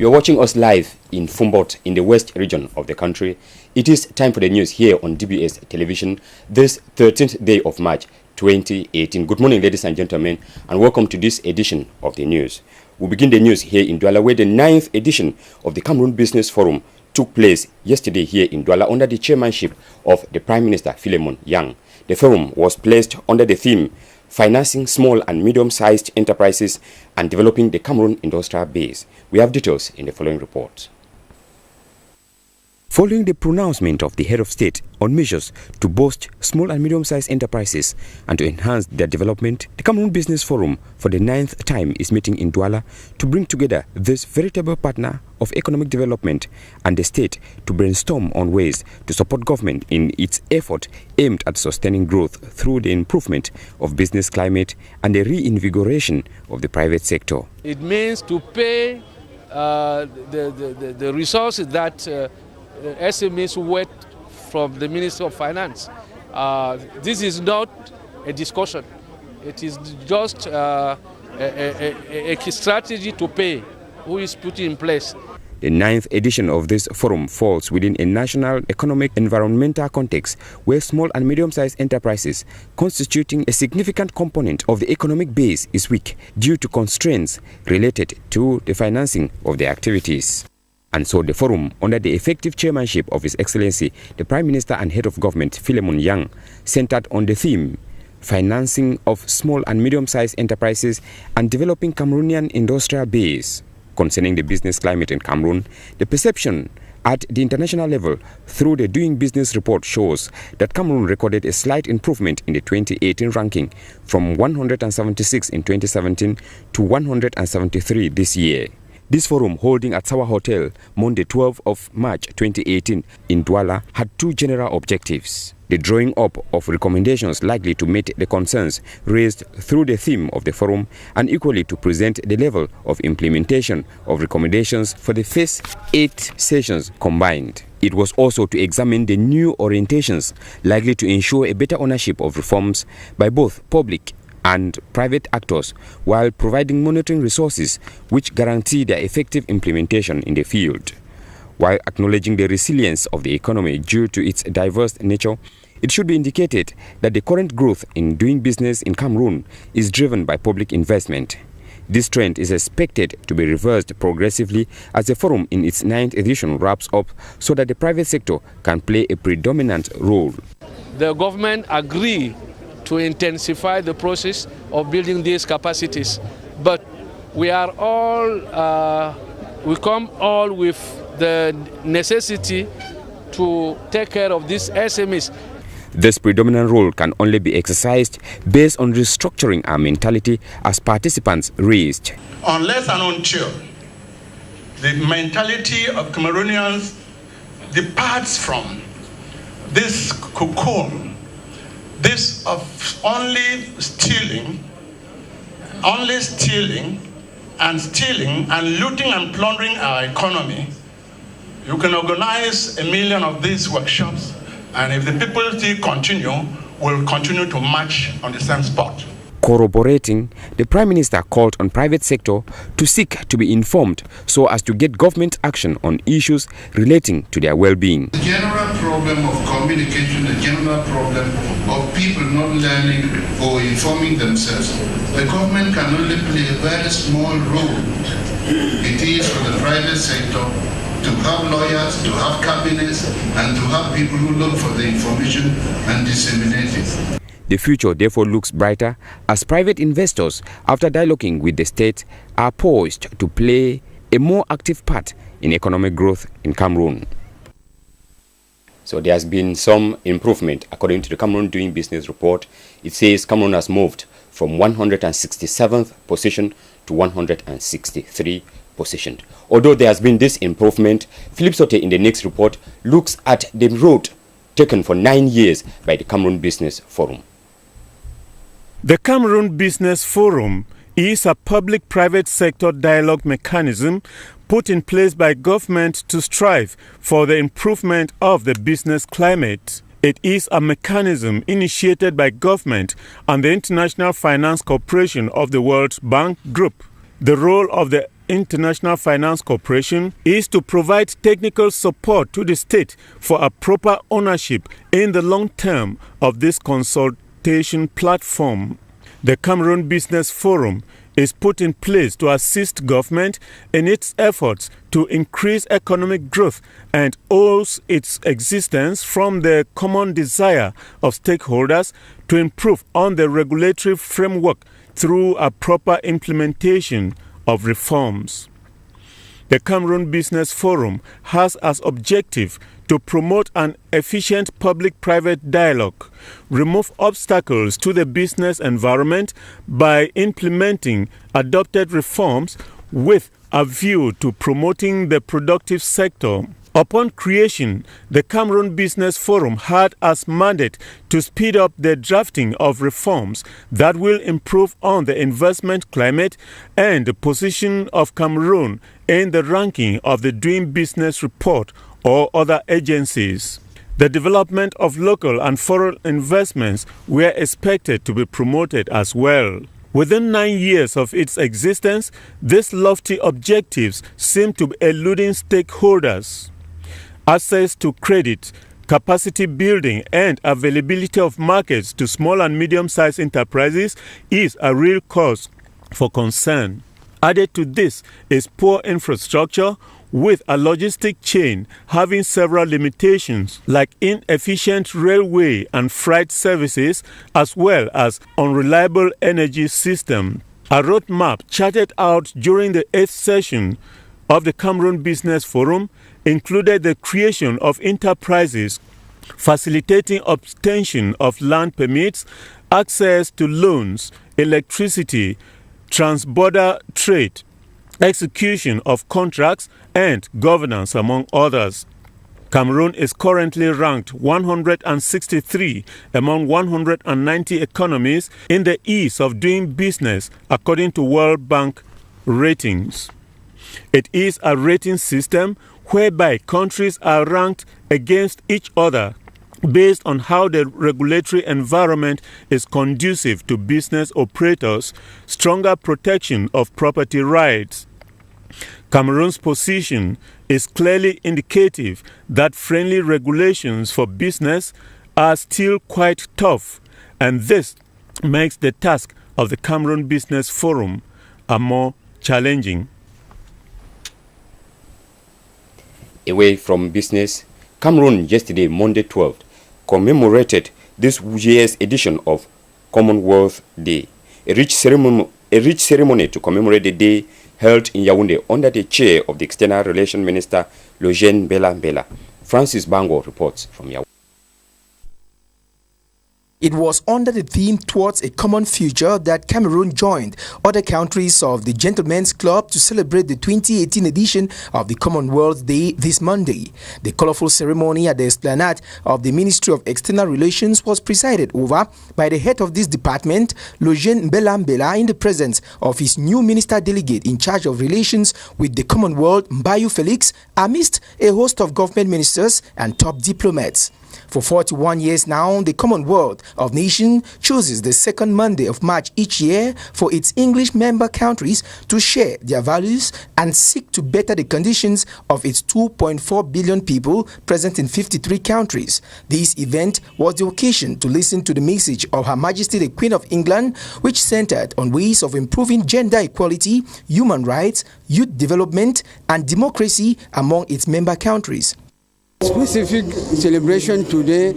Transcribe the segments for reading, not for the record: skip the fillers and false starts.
You are watching us live in Fumbot in the west region of the country. It is time for the news here on DBS Television this 13th day of March 2018. Good morning, ladies and gentlemen, and welcome to this edition of the news. We begin the news here in Douala, where the 9th edition of the Cameroon Business Forum took place yesterday here in Douala under the chairmanship of the Prime Minister Philemon Yang. The forum was placed under the theme Financing Small and Medium-Sized Enterprises and Developing the Cameroon Industrial Base. We have details in the following report. Following the pronouncement of the head of state on measures to boost small and medium-sized enterprises and to enhance their development, the Cameroon Business Forum for the 9th time is meeting in Douala to bring together this veritable partner of economic development and the state to brainstorm on ways to support government in its effort aimed at sustaining growth through the improvement of business climate and the reinvigoration of the private sector. It means to pay the resources that SMEs wet from the Ministry of Finance. This is not a discussion. It is just a strategy to pay who is put in place. The 9th edition of this forum falls within a national economic environmental context where small and medium-sized enterprises constituting a significant component of the economic base is weak due to constraints related to the financing of their activities. And so the forum, under the effective chairmanship of His Excellency, the Prime Minister and Head of Government, Philemon Yang, centered on the theme, Financing of Small and Medium-Sized Enterprises and Developing Cameroonian Industrial Base. Concerning the business climate in Cameroon, the perception at the international level through the Doing Business report shows that Cameroon recorded a slight improvement in the 2018 ranking from 176 in 2017 to 173 this year. This forum, holding at Sawa Hotel Monday 12th of March 2018 in Douala, had two general objectives. The drawing up of recommendations likely to meet the concerns raised through the theme of the forum, and equally to present the level of implementation of recommendations for the first 8 sessions combined. It was also to examine the new orientations likely to ensure a better ownership of reforms by both public and private actors, while providing monitoring resources which guarantee their effective implementation in the field. While acknowledging the resilience of the economy due to its diverse nature, it should be indicated that the current growth in doing business in Cameroon is driven by public investment. This trend is expected to be reversed progressively as the forum in its 9th edition wraps up so that the private sector can play a predominant role. The government agreed to intensify the process of building these capacities, but we come all with the necessity to take care of these SMEs. This predominant role can only be exercised based on restructuring our mentality as participants raised. Unless and until the mentality of Cameroonians departs from this cocoon, this of only stealing and looting and plundering our economy, you can organize 1 million of these workshops, and if the people still continue, we'll continue to march on the same spot. Corroborating, the Prime Minister called on private sector to seek to be informed so as to get government action on issues relating to their well-being. The general problem of communication, the general problem of people not learning or informing themselves, the government can only play a very small role. It is for the private sector to have lawyers, to have cabinets, and to have people who look for the information and disseminate it. The future therefore looks brighter as private investors, after dialoguing with the state, are poised to play a more active part in economic growth in Cameroon. So there has been some improvement according to the Cameroon Doing Business report. It says Cameroon has moved from 167th position to 163 position. Although there has been this improvement, Philip Sote in the next report looks at the road taken for 9 years by the Cameroon Business Forum. The Cameroon Business Forum is a public-private sector dialogue mechanism put in place by government to strive for the improvement of the business climate. It is a mechanism initiated by government and the International Finance Corporation of the World Bank Group. The role of the International Finance Corporation is to provide technical support to the state for a proper ownership in the long term of this consultation platform. The Cameroon Business Forum is put in place to assist government in its efforts to increase economic growth and owes its existence from the common desire of stakeholders to improve on the regulatory framework through a proper implementation of reforms. The Cameroon Business Forum has as objective to promote an efficient public-private dialogue, remove obstacles to the business environment by implementing adopted reforms with a view to promoting the productive sector. Upon creation, the Cameroon Business Forum had as mandate to speed up the drafting of reforms that will improve on the investment climate and the position of Cameroon in the ranking of the Doing Business Report or other agencies. The development of local and foreign investments were expected to be promoted as well. Within 9 years of its existence, these lofty objectives seem to be eluding stakeholders. Access to credit, capacity building, and availability of markets to small and medium-sized enterprises is a real cause for concern. Added to this is poor infrastructure, with a logistic chain having several limitations like inefficient railway and freight services as well as unreliable energy system. A roadmap charted out during the 8th session of the Cameroon Business Forum included the creation of enterprises, facilitating obtention of land permits, access to loans, electricity, transborder trade, execution of contracts, and governance, among others. Cameroon is currently ranked 163 among 190 economies in the ease of doing business according to World Bank ratings. It is a rating system whereby countries are ranked against each other based on how the regulatory environment is conducive to business operators, stronger protection of property rights. Cameroon's position is clearly indicative that friendly regulations for business are still quite tough, and this makes the task of the Cameroon Business Forum more challenging. Away from business, Cameroon yesterday, Monday 12th, commemorated this year's edition of Commonwealth Day, a rich ceremony to commemorate the day held in Yaoundé under the chair of the External Relations Minister, Logène Bella. Francis Bango reports from Yaoundé. It was under the theme Towards a Common Future that Cameroon joined other countries of the Gentlemen's Club to celebrate the 2018 edition of the Commonwealth Day this Monday. The colorful ceremony at the Esplanade of the Ministry of External Relations was presided over by the head of this department, Logène Bella, in the presence of his new minister delegate in charge of relations with the Commonwealth, Mbayu Felix, amidst a host of government ministers and top diplomats. For 41 years now, the Commonwealth of Nations chooses the second Monday of March each year for its English member countries to share their values and seek to better the conditions of its 2.4 billion people present in 53 countries. This event was the occasion to listen to the message of Her Majesty the Queen of England, which centered on ways of improving gender equality, human rights, youth development, and democracy among its member countries. Specific celebration today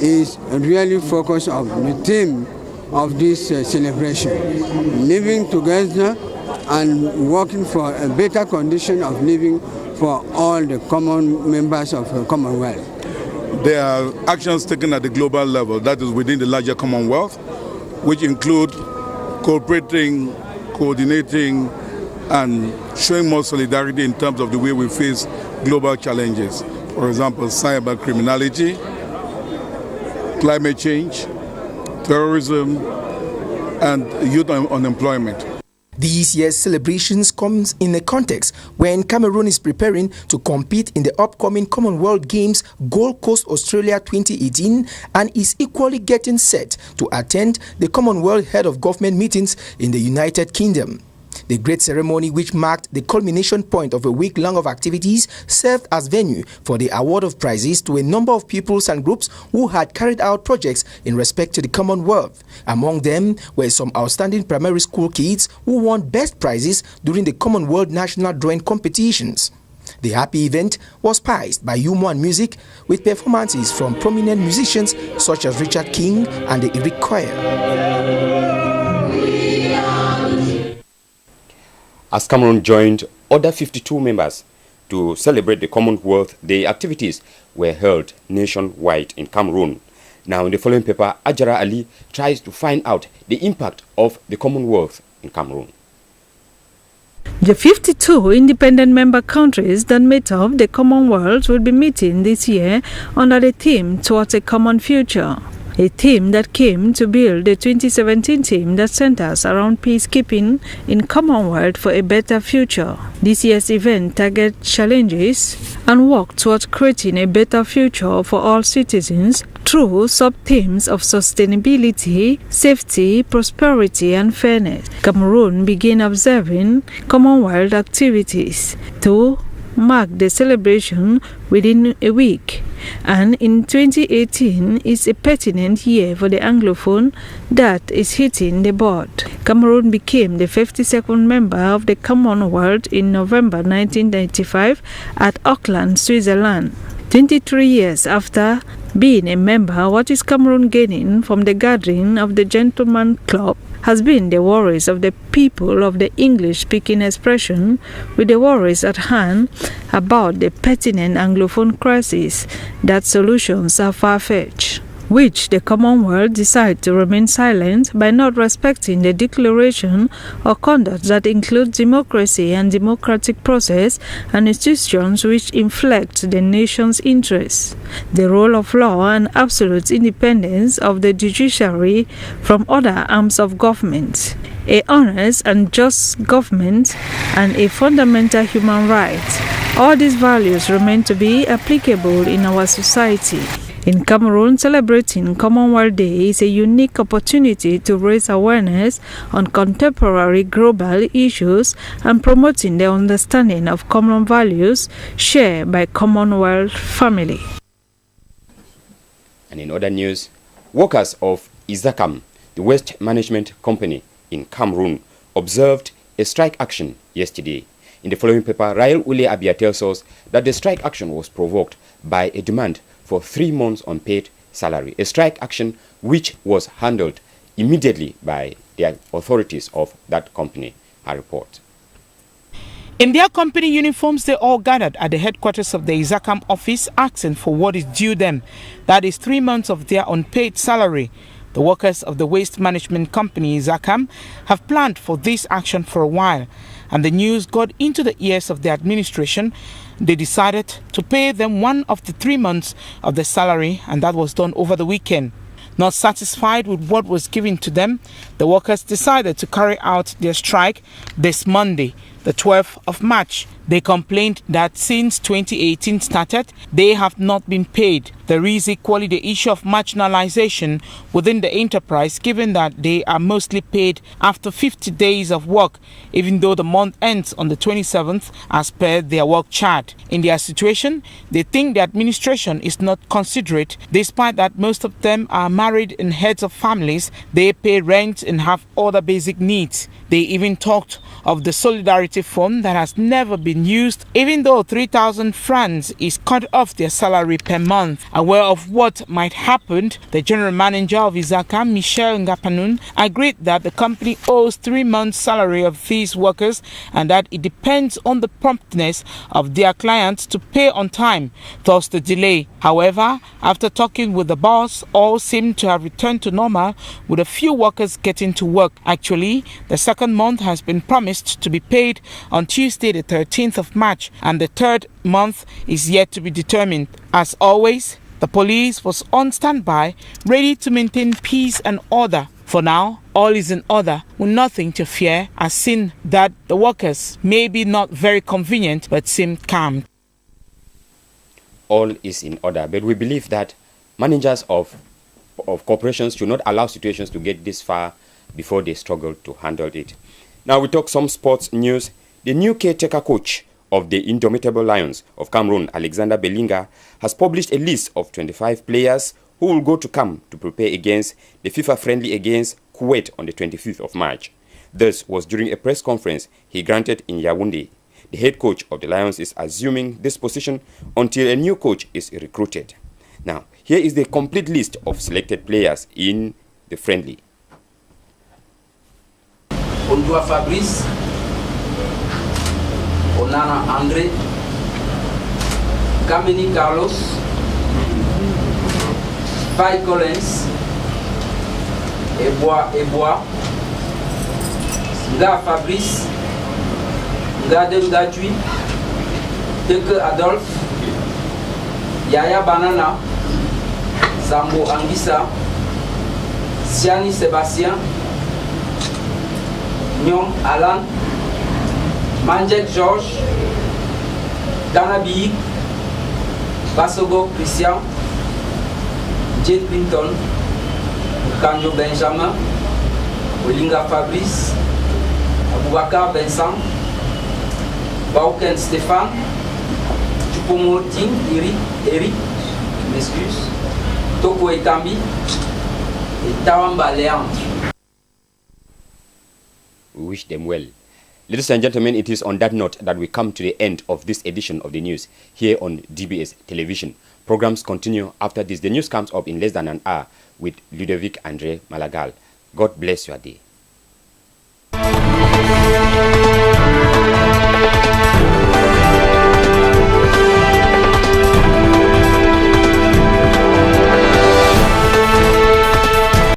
is really focused on the theme of this celebration, living together and working for a better condition of living for all the common members of the Commonwealth. There are actions taken at the global level, that is within the larger Commonwealth, which include cooperating, coordinating, and showing more solidarity in terms of the way we face global challenges. For example, cyber criminality, climate change, terrorism, and youth unemployment. This year's celebrations comes in a context when Cameroon is preparing to compete in the upcoming Commonwealth Games Gold Coast, Australia 2018 and is equally getting set to attend the Commonwealth Head of Government meetings in the United Kingdom. The great ceremony, which marked the culmination point of a week-long of activities, served as venue for the award of prizes to a number of pupils and groups who had carried out projects in respect to the Commonwealth. Among them were some outstanding primary school kids who won best prizes during the Commonwealth National Drawing Competitions. The happy event was spiced by humor and music with performances from prominent musicians such as Richard King and the Eric Choir. As Cameroon joined other 52 members to celebrate the Commonwealth Day, activities were held nationwide in Cameroon. Now, in the following paper, Ajara Ali tries to find out the impact of the Commonwealth in Cameroon. The 52 independent member countries that made up the Commonwealth will be meeting this year under the theme Towards a Common Future, a theme that came to build the 2017 theme that centers around peacekeeping in Commonwealth for a better future. This year's event targets challenges and work towards creating a better future for all citizens through sub-themes of sustainability, safety, prosperity, and fairness. Cameroon began observing Commonwealth activities to mark the celebration within a week, and in 2018 is a pertinent year for the Anglophone that is hitting the board. Cameroon became the 52nd member of the Commonwealth in November 1995 at Auckland, Switzerland. 23 years after being a member, what is Cameroon gaining from the gathering of the Gentleman Club has been the worries of the people of the English-speaking expression, with the worries at hand about the pertinent Anglophone crisis, that solutions are far-fetched, which the Commonwealth decide to remain silent by not respecting the declaration or conduct that includes democracy and democratic process and institutions which inflect the nation's interests, the rule of law and absolute independence of the judiciary from other arms of government, a honest and just government, and a fundamental human right. All these values remain to be applicable in our society. In Cameroon, celebrating Commonwealth Day is a unique opportunity to raise awareness on contemporary global issues and promoting the understanding of common values shared by Commonwealth family. And in other news, workers of Izakam, the waste management company in Cameroon, observed a strike action yesterday. In the following paper, Rael Ule Abia tells us that the strike action was provoked by a demand for 3 months unpaid salary, a strike action which was handled immediately by the authorities of that company, I report. In their company uniforms, they all gathered at the headquarters of the Izakam office asking for what is due them, that is 3 months of their unpaid salary. The workers of the waste management company Izakam have planned for this action for a while, and the news got into the ears of the administration. They decided to pay them 1 of the 3 months of their salary, and that was done over the weekend. Not satisfied with what was given to them, the workers decided to carry out their strike this Monday, the 12th of March. They complained that since 2018 started, they have not been paid. There is equally the issue of marginalization within the enterprise, given that they are mostly paid after 50 days of work, even though the month ends on the 27th as per their work chart. In their situation, they think the administration is not considerate, despite that most of them are married and heads of families. They pay rent and have other basic needs. They even talked of the Solidarity Fund that has never been used, even though 3,000 francs is cut off their salary per month. Aware of what might happen, the general manager of Izakam, Michel Ngapanun, agreed that the company owes 3 months' salary of these workers and that it depends on the promptness of their clients to pay on time, thus the delay. However, after talking with the boss, all seem to have returned to normal, with a few workers getting to work. Actually, the second month has been promised to be paid on Tuesday the 13th of March, and the third month is yet to be determined. As always, the police was on standby, ready to maintain peace and order. For now, all is in order, with nothing to fear, as seen that the workers may be not very convenient but seem calm. All is in order, but we believe that managers of corporations should not allow situations to get this far before they struggle to handle it. Now we talk some sports news. The new caretaker coach of the Indomitable Lions of Cameroon, Alexander Bellinga, has published a list of 25 players who will go to camp to prepare against the FIFA friendly against Kuwait on the 25th of March. This was during a press conference he granted in Yaoundé. The head coach of the Lions is assuming this position until a new coach is recruited. Now, here is the complete list of selected players in the friendly. Ondua Fabrice, Onana André, Kameni Carlos, Pai Collins, Ebois, Nga Fabrice, Nga Demgadjui, Teke Adolphe, Yaya Banana, Sambo Anguissa, Siani Sébastien, Nyom Alan, Manjek Georges, Danabi, Basogo Christian, Jade Clinton, Kanjo Benjamin, Olinga Fabrice, Aboubakar Vincent, Bauken Stéphane, Chupomoting Eric, m'excuse, Toko Etambi et Tawamba Leandre. We wish them well. Ladies and gentlemen, it is on that note that we come to the end of this edition of the news here on DBS Television. Programs continue after this. The news comes up in less than an hour with Ludovic Andre Malagal. God bless your day.